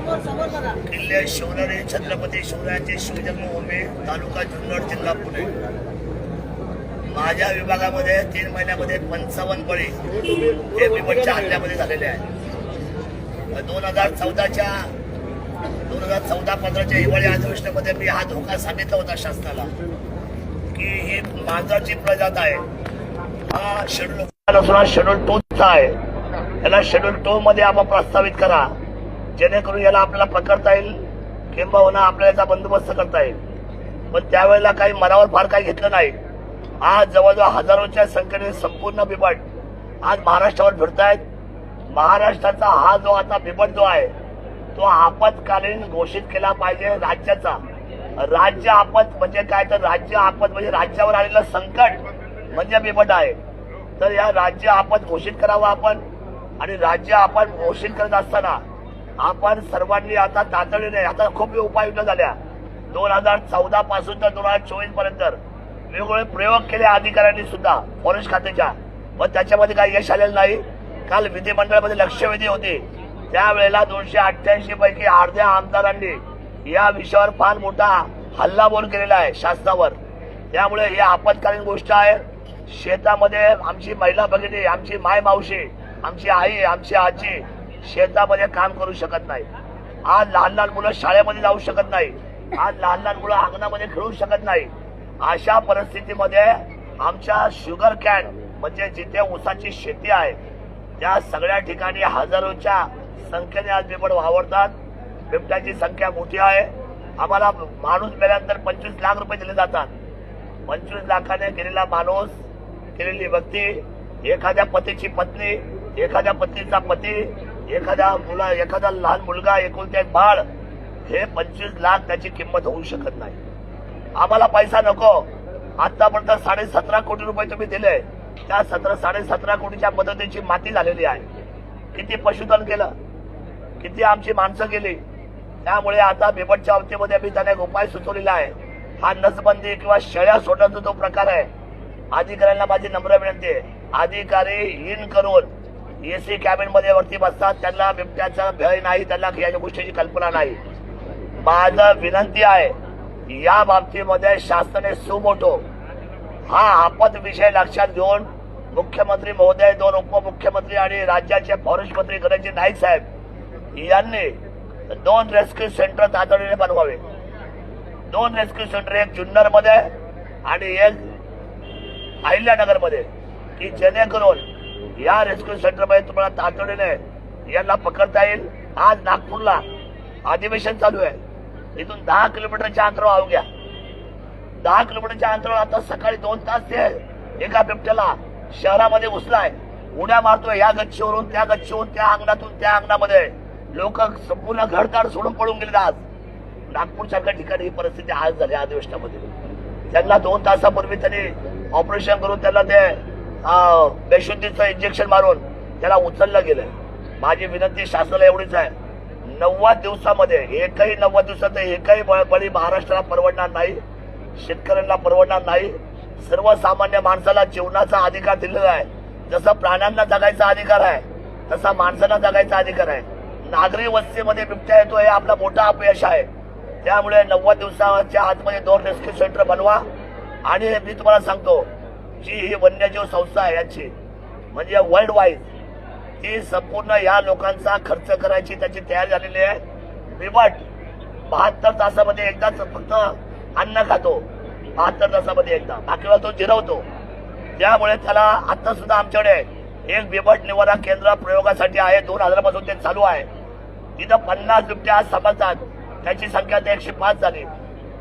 किल्ले शिवनेरी छत्रपती शिवरायांचे शिवजन्मभूमी तालुका जुन्नर जिल्हा पुणे। माझ्या विभागामध्ये 3 महिन्यामध्ये 55 बळी हे बिबटच्या हल्ल्यामध्ये झालेले आहेत। 2014-15च्या हिवाळी अधिवेशनामध्ये मी हा धोका सांगितला होता शासनाला की ही मांजराची प्रजात आहे। हा शेड्यूल 2 आहे, याला शेड्यूल 2 मध्ये आपण प्रस्तावित करा जेणेकरून याला आपल्याला पकडता येईल किंबहुना आपल्याला याचा बंदोबस्त करता येईल। पण त्यावेळेला काही मनावर फार काही घेतलं नाही। आज जवळजवळ हजारोच्या संख्येने संपूर्ण बिबट आज महाराष्ट्रावर फिरतायत। महाराष्ट्राचा हा जो आता बिबट जो आहे तो आपत्कालीन घोषित केला पाहिजे राज्याचा। राज्य आपत म्हणजे काय, तर राज्य आपत म्हणजे राज्यावर आलेलं संकट म्हणजे बिबट आहे। तर या राज्य आपत घोषित करावं आपण, आणि राज्य आपत घोषित करत असताना आपण सर्वांनी आता तातडीने, आता खूप उपाययोजना झाल्या 2014 पासून तर 2024 पर्यंत वेगवेगळे प्रयोग केले अधिकाऱ्यांनी सुद्धा फॉरेस्ट खात्याच्या, पण त्याच्यामध्ये काही यश आलेलं नाही। काल विधिमंडळामध्ये लक्षवेधी होती, त्यावेळेला 288 पैकी अर्ध्या आमदारांनी या विषयावर फार मोठा हल्लाबोल केलेला आहे शासनावर। त्यामुळे ही आपत्कालीन गोष्ट आहे। शेतामध्ये आमची महिला भगिनी, आमची माय मावशी, आमची आई, आमची आजी शेतामध्ये काम करू शकत नाही। आज लहान लहान मुलं शाळेमध्ये जाऊ शकत नाही। आज लहान लहान मुलं अंगणामध्ये खेळू शकत नाही। अशा परिस्थितीमध्ये आमच्या शुगर कॅन म्हणजे जिथे ऊसाची शेती आहे त्या सगळ्या ठिकाणी हजारोच्या संख्येने आज बिबट वावरतात। बिबट्याची संख्या मोठी आहे। आम्हाला माणूस मेल्यानंतर 25 लाख रुपये दिले जातात। 25 लाखाने गेलेला माणूस, गेलेली व्यक्ती, एखाद्या पतीची पत्नी, एखाद्या पत्नीचा पती, एखादा लहान मुलगा, एकुलते एक बाळ, हे 25 लाख त्याची किंमत होऊ शकत नाही। आम्हाला पैसा नको। आतापर्यंत 17.5 कोटी रुपये तुम्ही दिले, त्या 17.5 कोटीच्या मदतीची माती झालेली आहे। किती पशुधन केलं, किती आमची माणसं गेली। त्यामुळे आता बिबटच्या बाबतीमध्ये मी त्याने एक उपाय सुचवलेला आहे। हा नसबंदी किंवा शेळ्या सोडण्याचा जो प्रकार आहे, अधिकाऱ्यांना माझी नम्र विनंती आहे, अधिकारी इन करून एसी कॅबिन मध्ये वरती बसतात, त्यांना बिबट्याचा भय नाही, त्यांना या गोष्टीची कल्पना नाही। माझं विनंती आहे या बाबतीमध्ये शासनाने सुमोटो हा आपत विषय लक्षात घेऊन मुख्यमंत्री महोदय, 2 उपमुख्यमंत्री आणि राज्याचे फॉरेस्ट मंत्री गणेशजी नाईक साहेब यांनी 2 रेस्क्यू सेंटर तातडीने बनवावे। 2 रेस्क्यू सेंटर, एक जुन्नर मध्ये आणि एक अहिल्यानगर मध्ये, की जेणेकरून या रेस्क्यू सेंटर मध्ये तुम्हाला तातडीने यांना पकडता येईल। आज नागपूरला अधिवेशन चालू आहे, इथून 10 किलोमीटरच्या अंतरावर अवघ्या 10 किलोमीटरच्या अंतरावर आता सकाळी 2 तास ते एका बिबट्याला शहरामध्ये घुसलाय, उड्या मारतोय या गच्चीवरून त्या गच्चीवरून, त्या अंगणातून त्या अंगणामध्ये। लोक संपूर्ण घरदार सोडून पळून गेले। आज नागपूरसारख्या ठिकाणी ही परिस्थिती आज झाली अधिवेशनामध्ये। त्यांना 2 तासापूर्वी त्यांनी ऑपरेशन करून त्याला ते बेशुद्धीचं इंजेक्शन मारून त्याला उचललं गेलं। माझी विनंती शासनाला एवढीच आहे, 90 दिवसामध्ये एकही 90 दिवसात एकही बळी महाराष्ट्राला परवडणार नाही, शेतकऱ्यांना परवडणार नाही। सर्वसामान्य माणसाला जीवनाचा अधिकार दिलेला आहे। जसा प्राण्यांना जगायचा अधिकार आहे तसा माणसाला जगायचा अधिकार आहे। नागरी वस्तीमध्ये बिबट्या येतो हे आपला मोठा अपयश आहे। त्यामुळे 90 दिवसाच्या आतमध्ये 2 रेस्क्यू सेंटर बनवा। आणि मी तुम्हाला सांगतो, जी ही वन्यजीव संस्था आहे याची म्हणजे वर्ल्ड वाईड ती संपूर्ण या लोकांचा खर्च करायची त्याची तयारी झालेली आहे। बिबट 72 तासामध्ये एकदाच फक्त अन्न खातो, 72 तासामध्ये एकदा, बाकी वेळा तो जिरवतो। त्यामुळे त्याला आता सुद्धा आमच्याकडे एक बिबट निवारा केंद्र प्रयोगासाठी आहे। 2000 पासून ते चालू आहे। तिथं 50 बिबट्या समजतात, त्याची संख्या आता 105 झाली।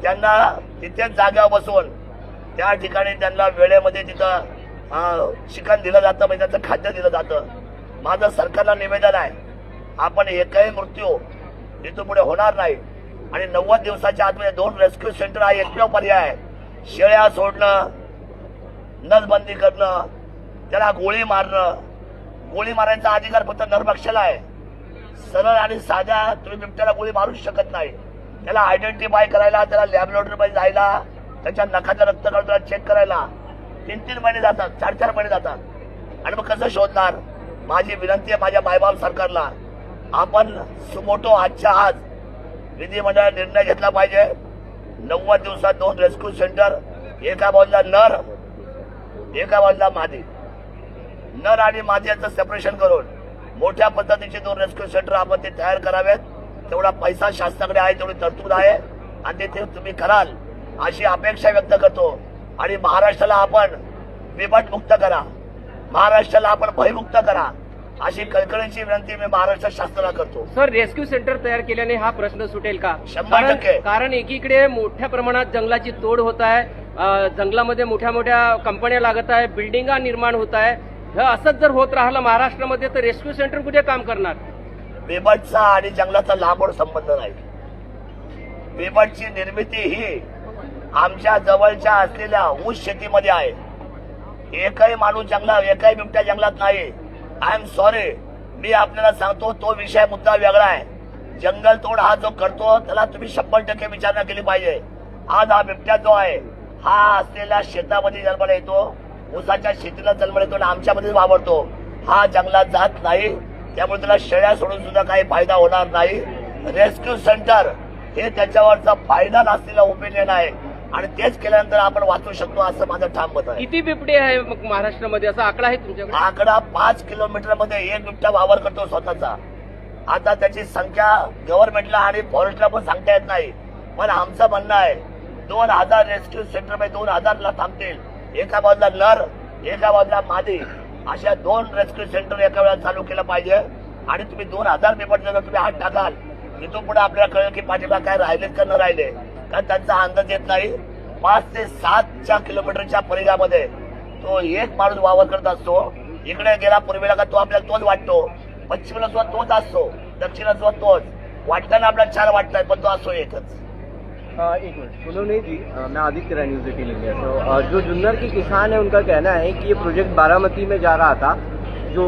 त्यांना तिथेच जाग्यावर बसवून त्या ठिकाणी त्यांना वेळेमध्ये तिथं चिकन दिलं जातं, म्हणजे त्याचं खाद्य दिलं जातं। माझं सरकारला निवेदन आहे, आपण एकही मृत्यू इथून पुढे होणार नाही। आणि 90 दिवसाच्या आतमध्ये 2 रेस्क्यू सेंटर हा एकमेव पर्याय आहे। शेळ्या सोडणं, नसबंदी करणं, त्याला गोळी मारणं, गोळी मारायचा अधिकार फक्त नरभक्षाला आहे। सरळ आणि साध्या तुम्ही बिबट्याला गोळी मारूच शकत नाही। त्याला आयडेंटिफाय करायला, त्याला लॅबोरेटरीमध्ये जायला, त्याच्या नखाचा रक्त काढून चेक करायला 3-3 महिने जातात, 4-4 महिने जातात। आणि मग कसं शोधणार? माझी विनंती आहे माझ्या मायबाप सरकारला, आपण सुमोटो आजच्या आज विधिमंडळात निर्णय घेतला पाहिजे. 90 दिवसात 2 रेस्क्यू सेंटर, एका बाजूला नर, एका बाजूला मादी. नर आणि मादी यांचं सेपरेशन करून मोठ्या पद्धतीचे 2 रेस्क्यू सेंटर आपण ते तयार करावेत. तेवढा पैसा शासनाकडे आहे, तेवढी तरतूद आहे आणि ते तुम्ही कराल अशी अपेक्षा व्यक्त करतो. आणि महाराष्ट्राला आपण बिबट मुक्त करा, महाराष्ट्राला आपण भयमुक्त करा अशी कळकळीची विनंती मी महाराष्ट्र शासनाला करतो. सर, रेस्क्यू सेंटर तयार केल्याने हा प्रश्न सुटेल का? 100%. कारण एकीकडे मोठ्या प्रमाणात जंगलाची तोड होत आहे, जंगलामध्ये मोठ्या मोठ्या कंपन्या लागत आहे, बिल्डिंगा निर्माण होत आहे. हे असंच जर होत राहिलं महाराष्ट्रामध्ये तर रेस्क्यू सेंटर कुठे काम करणार? बिबटचा आणि जंगलाचा लांबोड संबंध नाही. बिबटची निर्मिती ही आमच्या जवळच्या असलेल्या ऊस शेतीमध्ये आहे. एकही माणूस जंगलात, एकही बिबट्या जंगलात नाही. आय एम सॉरी, मी आपल्याला सांगतो तो विषय मुद्दा वेगळा आहे. जंगल तोड हा जो करतो त्याला तुम्ही 100% विचारणा केली पाहिजे. आज हा बिबट्या जो आहे हा असलेल्या शेतामध्ये जन्माला येतो, ऊसाच्या शेतीला जन्माला येतो आणि आमच्यामध्ये वावरतो. हा जंगलात जात नाही, त्यामुळे त्याला शेळ्या सोडून सुद्धा काही फायदा होणार नाही. रेस्क्यू सेंटर हे त्याच्यावरचा फायदा नसलेला ओपिनियन आहे आणि तेच केल्यानंतर आपण वाचू शकतो असं माझं ठाम मत आहे. किती बिबटे आहे मग महाराष्ट्रामध्ये, असा आकडा आहे तुमच्याकडे? आकडा 5 किलोमीटर मध्ये एक बिबट्या वावर करतो स्वतःचा. आता त्याची संख्या गव्हर्नमेंटला आणि फॉरेस्टला पण सांगता येत नाही, पण आमचं म्हणणं आहे 2000 रेस्क्यू सेंटर मध्ये 2000 ला थांबतील. एका बाजूला नर, एका बाजूला मादी, अशा 2 रेस्क्यू सेंटर एका वेळा चालू केलं पाहिजे. आणि तुम्ही 2000 बिबट जर तुम्ही हात टाकाल तिथून पुढे आपल्याला कळेल की पाठीला काय राहिलेत का न राहिले, कारण त्यांचा अंदाज येत नाही. 5 ते 7 किलोमीटरच्या परिघामध्ये तो एक माणूस वावर करत असतो. इकडे गेला पूर्वेला का तो आपल्याला तोच वाटतो, पश्चिमेला सुद्धा तोच असतो, दक्षिणेला सुद्धा तोच. वाटताना आपल्याला 4 वाटताय पण तो असतो एकच. एक मिनट सुनो जी, मैं आदित्य राय न्यूज़ 18 इंडिया। तो जो जुन्नर के किसान है उनका कहना है कि ये प्रोजेक्ट बारामती में जा रहा था जो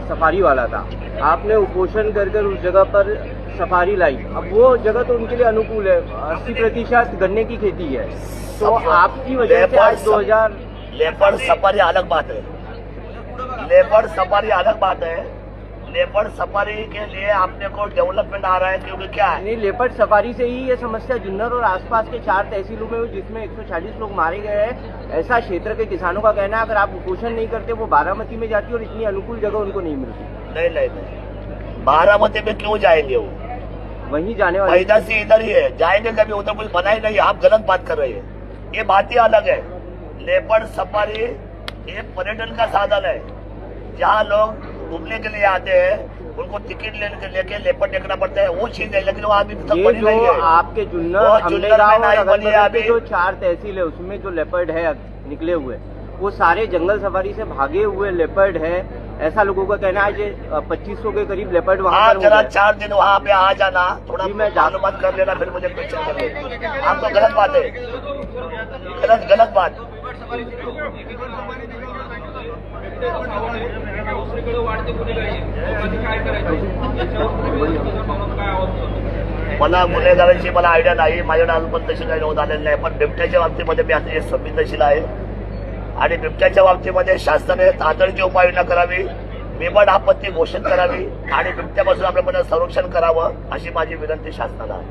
सफारी वाला था, आपने उपोषण कर कर उस जगह पर सफारी लाई। अब वो जगह तो उनके लिए अनुकूल है, 80% गन्ने की खेती है, तो आपकी वजह से आज 2000 लेपर्ड सफारी अलग बात है। लेपर्ड सफारी अलग बात है। लेपर्ड सफारी के लिए आपने को डेवलपमेंट आ रहा है क्योंकि क्या है, नहीं, लेपर्ड सफारी से ही ये समस्या जुन्नर और आसपास के 4 तहसीलों में हुई, जिसमें 140 लोग मारे गए हैं। ऐसा क्षेत्र के किसानों का कहना है अगर आप उपोषण नहीं करते वो बारामती में जाती और इतनी अनुकूल जगह उनको नहीं मिलती। नहीं नहीं नहीं, बारामती में क्यों जाएंगे वो, वहीं जाने वाले पैदा से इधर ही है, जाएंगे कभी उधर कुछ बना ही नहीं। आप गलत बात कर रहे हैं, ये बात ही अलग है। लेपर्ड सफारी एक पर्यटन का साधन है, जहाँ लोग घूमने के लिए आते हैं उनको टिकट लेके लेपर्ड देखना पड़ता है, वो चीज है। लेकिन वो अभी तक ये बनी नहीं जो है। आपके वो जुन्नर जुन्नर में अम्बेगांव नहीं और बनी है अगल-बगल के अभी। जो 4 तहसील है उसमें जो लेपर्ड है निकले हुए, वो सारे जंगल सफारी से भागे हुए लेपर्ड है, ऐसा लोगों का कहना है। जो 2500 के करीब लेपर्ड वहाँ हाँ, पर जरा हो गए। 4 दिन वहाँ पे आ जाना, थोड़ा जी, मैं मालूमात कर लेना, फिर मुझे क्वेश्चन कर लेना। आप तो गलत बात है, गलत बात। मला गुन्हेगारांची मला आयडिया नाही, माझ्याकडे अजून पण तशी काही नोंद आलेली नाही, पण बिबट्याच्या बाबतीमध्ये मी आता संवेदनशील आहे आणि बिबट्याच्या बाबतीमध्ये शासनाने तातडीची उपाययोजना करावी, बिबट आपत्ती घोषित करावी आणि बिबट्यापासून आपल्याला संरक्षण करावं अशी माझी विनंती शासनाला आहे.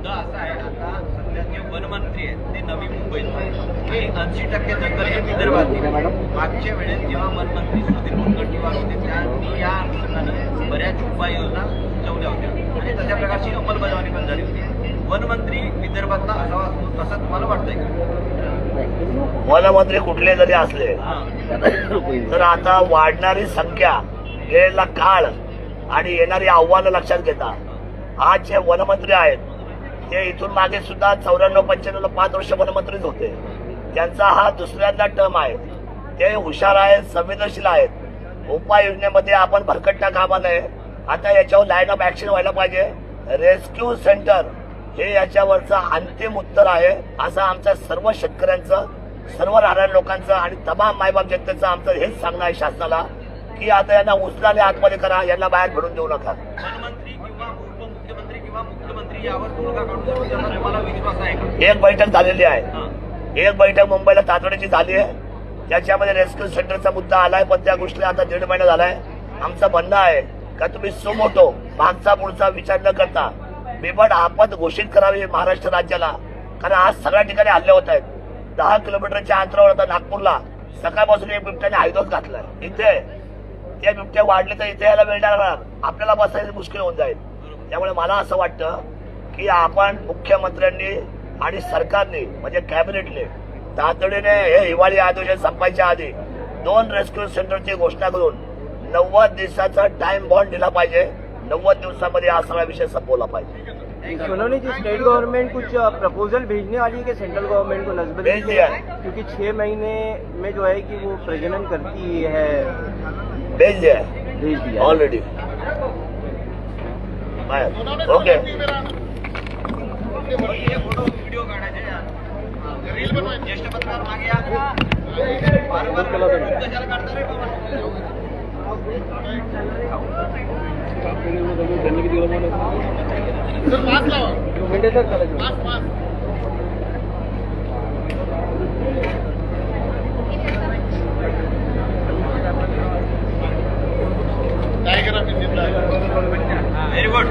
असं आहे, आता सध्या जे वनमंत्री आहेत ते नवी मुंबईत आणि 80% जंगल हे विदर्भातील. मागच्या वेळेस जेव्हा वनमंत्री सुधीर मुनगंटीवार होते त्यांनी या अनुषंगानं बऱ्याच उपाययोजना सुचवल्या होत्या आणि तशा प्रकारची अंमलबजावणी पण झाली होती. वनमंत्री विदर्भातला असावा असं तुम्हाला वाटतंय का? वनमंत्री कुठले जरी असले तर आता वाढणारी संख्या, गेलेला काळ आणि येणारी आव्हानं लक्षात घेता आज जे वनमंत्री आहेत ते इथून मागे सुद्धा 94-95 5 वर्ष वनमंत्रीच होते. त्यांचा हा दुसऱ्यांदा टर्म आहे. ते हुशार आहेत, संवेदनशील आहेत. उपाययोजनेमध्ये आपण भरकटता कामा नये. आता याच्यावर लाईन ऑफ ऍक्शन व्हायला पाहिजे. रेस्क्यू सेंटर हे याच्यावरचं अंतिम उत्तर आहे असं आमच्या सर्व शेतकऱ्यांचं, सर्व राहणाऱ्या लोकांचं आणि तमाम मायबाप जनतेचं आमचं हेच सांगणं आहे शासनाला की आता यांना उचलाने आतमध्ये करा, यांना बाहेर भरून देऊ नका. वनमंत्री किंवा उपमुख्यमंत्री किंवा मुख्यमंत्री यावर तोडगा काढू शकतो असा तुम्हाला विश्वास आहे का? एक बैठक झालेली आहे, एक बैठक मुंबईला तातडीची झाली आहे. त्याच्यामध्ये रेस्क्यू सेंटरचा मुद्दा आलाय, पण त्या गोष्टीला आता 1.5 महिना झालाय. आमचं म्हणणं आहे का तुम्ही सुमोटो मागचा पुढचा विचार न करता बिबट आपत घोषित करावी महाराष्ट्र राज्याला. कारण आज सगळ्या ठिकाणी हल्ले होत आहेत. 10 किलोमीटरच्या अंतरावर आता नागपूरला सकाळपासून एक बिबट्याने हायदोस घातलाय. इथे ते बिबटे वाढले तर इथे यायला मिळणार आपल्याला बसायला मुश्किल होऊन जाईल. त्यामुळे मला असं वाटतं की आपण मुख्यमंत्र्यांनी आणि सरकारने म्हणजे कॅबिनेटने तातडीने हे हिवाळी अधिवेशन संपायच्या आधी 2 रेस्क्यू सेंटरची घोषणा करून 90 दिवसाचा टाइम बॉन्ड दिला पाहिजे. 90 दिवसामध्ये हा सगळा विषय संपवला पाहिजे. सोनवणे जी, स्टेट गवर्नमेंट कुछ प्रपोजल भेजने वाली है कि सेंट्रल गवर्नमेंट को नस्बत भेज दिया है। क्योंकि 6 महीने में जो है कि वो प्रजनन करती है, भेज दिया भेज दिया है। ऑलरेडी. ओके हे फोटो व्हिडिओ काढायचे ज्येष्ठ पत्रकार मागे या. वारंवार कशाला काढता रे बाबा? Very good.